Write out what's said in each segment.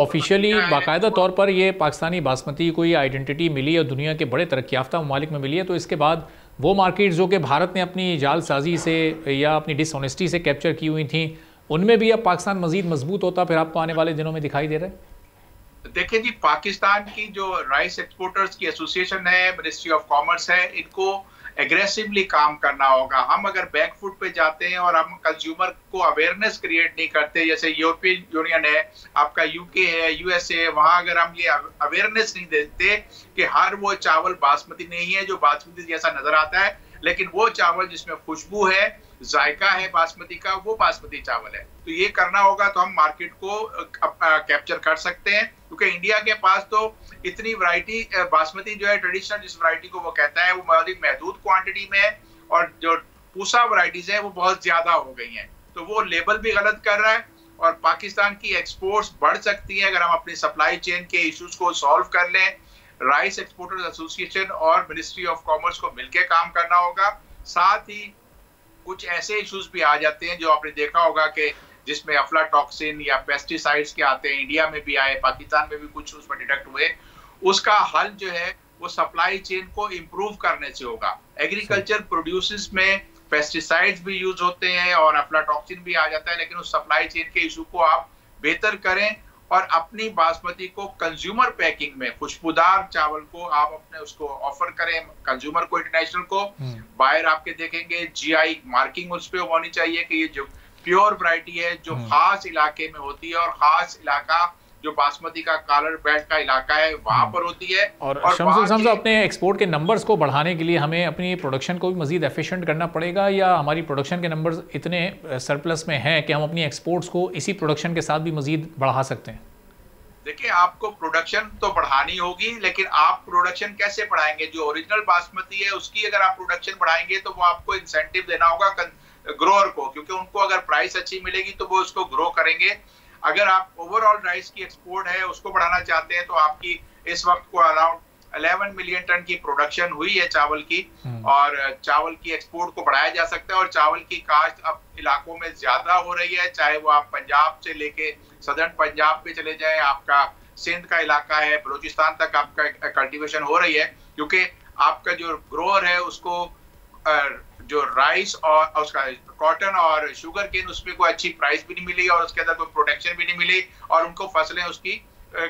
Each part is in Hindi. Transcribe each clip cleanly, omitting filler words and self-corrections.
ऑफिशियली बाकायदा तौर पर ये पाकिस्तानी बासमती को ये आइडेंटिटी मिली और दुनिया के बड़े तरक्की याफ्ता ममालिक में मिली है, तो इसके बाद वो मार्केट जो कि भारत ने अपनी जालसाजी से या अपनी डिसऑनेस्टी से कैप्चर की हुई थी, उनमें भी अब पाकिस्तान मजीद मजबूत होता फिर आपको आने वाले दिनों में दिखाई दे रहा है? देखिए जी, पाकिस्तान की जो राइस एक्सपोर्टर्स की एसोसिएशन है, मिनिस्ट्री ऑफ कॉमर्स है, इनको एग्रेसिवली काम करना होगा। हम अगर बैक फुट पे जाते हैं और हम कंज्यूमर को अवेयरनेस क्रिएट नहीं करते, जैसे यूरोपियन यूनियन है, आपका यूके है, यूएसए है, वहां अगर हम ये अवेयरनेस नहीं देते कि हर वो चावल बासमती नहीं है जो बासमती जैसा नजर आता है, लेकिन वो चावल जिसमें खुशबू है, जायका है बासमती का, वो बासमती चावल है, तो ये करना होगा तो हम मार्केट को कैप्चर कर सकते हैं। क्योंकि इंडिया के पास तो इतनी वैरायटी, बासमती जो है ट्रेडिशनल जिस वैरायटी को वो कहता है, वो महदूद क्वांटिटी में है, और जो पूसा वैरायटीज है वो बहुत ज्यादा हो गई हैं, तो वो लेबल भी गलत कर रहा है। और पाकिस्तान की एक्सपोर्ट्स बढ़ सकती है अगर हम अपनी सप्लाई चेन के इश्यूज को सॉल्व कर लें। राइस एक्सपोर्टर्स एसोसिएशन और मिनिस्ट्री ऑफ कॉमर्स को मिलकर काम करना होगा। साथ ही कुछ ऐसे इश्यूज भी आ जाते हैं जो आपने देखा होगा कि जिसमें अफ्लाटॉक्सिन या पेस्टिसाइड्स के आते हैं, इंडिया में भी आए, पाकिस्तान में भी कुछ उसमें डिटेक्ट हुए, उसका हल जो है वो सप्लाई चेन को इम्प्रूव करने से होगा। एग्रीकल्चर प्रोड्यूसेस में पेस्टिसाइड्स भी यूज होते हैं और अफ्लाटॉक्सिन भी आ जाता है, लेकिन उस सप्लाई चेन के इशू को आप बेहतर करें और अपनी बासमती को कंज्यूमर पैकिंग में खुशबूदार चावल को आप अपने उसको ऑफर करें कंज्यूमर को, इंटरनेशनल को। बाहर आपके देखेंगे जीआई मार्किंग उस पर होनी चाहिए कि ये जो प्योर वैरायटी है जो खास इलाके में होती है, और खास इलाका जो बासमती का कॉलर बेल्ट का इलाका है वहां पर होती है। और शम्सुल साहब, अपने एक्सपोर्ट के नंबर्स को बढ़ाने के लिए हमें अपनी प्रोडक्शन को भी मजीद एफिशिएंट करना पड़ेगा, या हमारी प्रोडक्शन के नंबर्स इतने सरप्लस में हैं कि हम अपनी एक्सपोर्ट्स को इसी प्रोडक्शन के साथ भी मजीद बढ़ा सकते हैं? देखिए, आपको प्रोडक्शन तो बढ़ानी होगी, लेकिन आप प्रोडक्शन कैसे बढ़ाएंगे? जो ओरिजिनल बासमती है उसकी अगर आप प्रोडक्शन बढ़ाएंगे तो वो आपको इंसेंटिव देना होगा ग्रोअर को, क्योंकि उनको अगर प्राइस अच्छी मिलेगी तो वो उसको ग्रो करेंगे। अगर आप ओवरऑल राइस की एक्सपोर्ट है उसको बढ़ाना चाहते हैं तो आपकी इस वक्त को अराउंड 11 मिलियन टन की प्रोडक्शन हुई है चावल की, और चावल की एक्सपोर्ट को बढ़ाया जा सकता है। और चावल की काश्त अब इलाकों में ज्यादा हो रही है, चाहे वो आप पंजाब से लेके सदर्न पंजाब पे चले जाए, आपका सिंध का इलाका है, बलूचिस्तान तक आपका कल्टीवेशन हो रही है, क्योंकि आपका जो ग्रोअर है उसको जो राइस और उसका कॉटन और शुगर केन उसमें कोई अच्छी प्राइस भी नहीं मिली और उसके अंदर कोई प्रोटेक्शन भी नहीं मिली, और उनको फसलें उसकी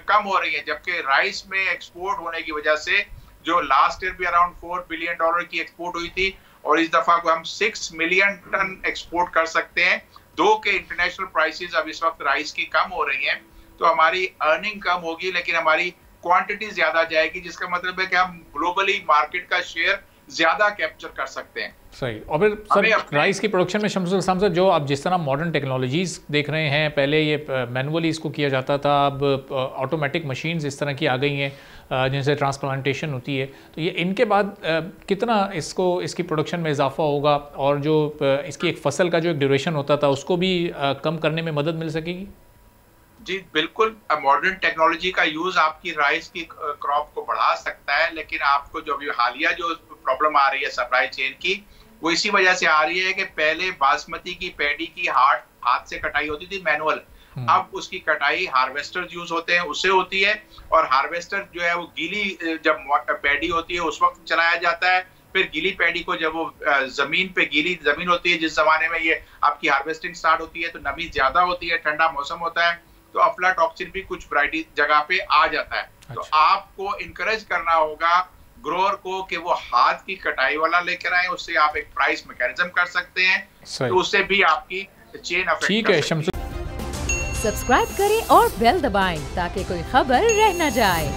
कम हो रही है। जबकि राइस में एक्सपोर्ट होने की वजह से जो लास्ट ईयर भी अराउंड $4 बिलियन की एक्सपोर्ट हुई थी, और इस दफा को हम 6 मिलियन टन एक्सपोर्ट कर सकते हैं। दो के इंटरनेशनल प्राइसेस अब इस वक्त राइस की कम हो रही हैं, तो हमारी अर्निंग कम होगी लेकिन हमारी क्वांटिटी ज्यादा जाएगी, जिसका मतलब है कि हम ग्लोबली मार्केट का शेयर ज्यादा कैप्चर कर सकते हैं। सही। और फिर सर, राइस की प्रोडक्शन में शम्सुल साहब जो आप जिस तरह मॉडर्न टेक्नोलॉजीज़ देख रहे हैं, पहले ये मैनुअली इसको किया जाता था, अब ऑटोमेटिक मशीन्स इस तरह की आ गई हैं जिनसे ट्रांसप्लांटेशन होती है, तो ये इनके बाद कितना इसकी प्रोडक्शन में इजाफा होगा, और जो इसकी एक फसल का जो एक ड्यूरेशन होता था उसको भी कम करने में मदद मिल सकेगी? जी बिल्कुल, मॉडर्न टेक्नोलॉजी का यूज आपकी राइस की क्रॉप को बढ़ा सकता है, लेकिन आपको जो अभी हालिया जो प्रॉब्लम आ रही है सप्लाई चेन की, वो इसी वजह से आ रही है कि पहले बासमती की पैडी की हाथ से कटाई होती थी मैनुअल, अब उसकी कटाई हार्वेस्टर यूज होते हैं उससे होती है, और हार्वेस्टर जो है वो गीली जब पैडी होती है उस वक्त चलाया जाता है। फिर गीली पैडी को जब वो जमीन पे गीली जमीन होती है, जिस जमाने में ये आपकी हार्वेस्टिंग स्टार्ट होती है तो नमी ज्यादा होती है, ठंडा मौसम होता है, तो अफ्लाटॉक्सिन भी कुछ वैरायटी जगह पे आ जाता है। तो आपको इनकरेज करना होगा ग्रोअर को कि वो हाथ की कटाई वाला लेकर आए, उससे आप एक प्राइस मैकेनिज्म कर सकते हैं, तो उससे भी आपकी चेन अफेक्ट। ठीक है शम्सुल, सब्सक्राइब करें और बेल दबाएं ताकि कोई खबर रह न जाए।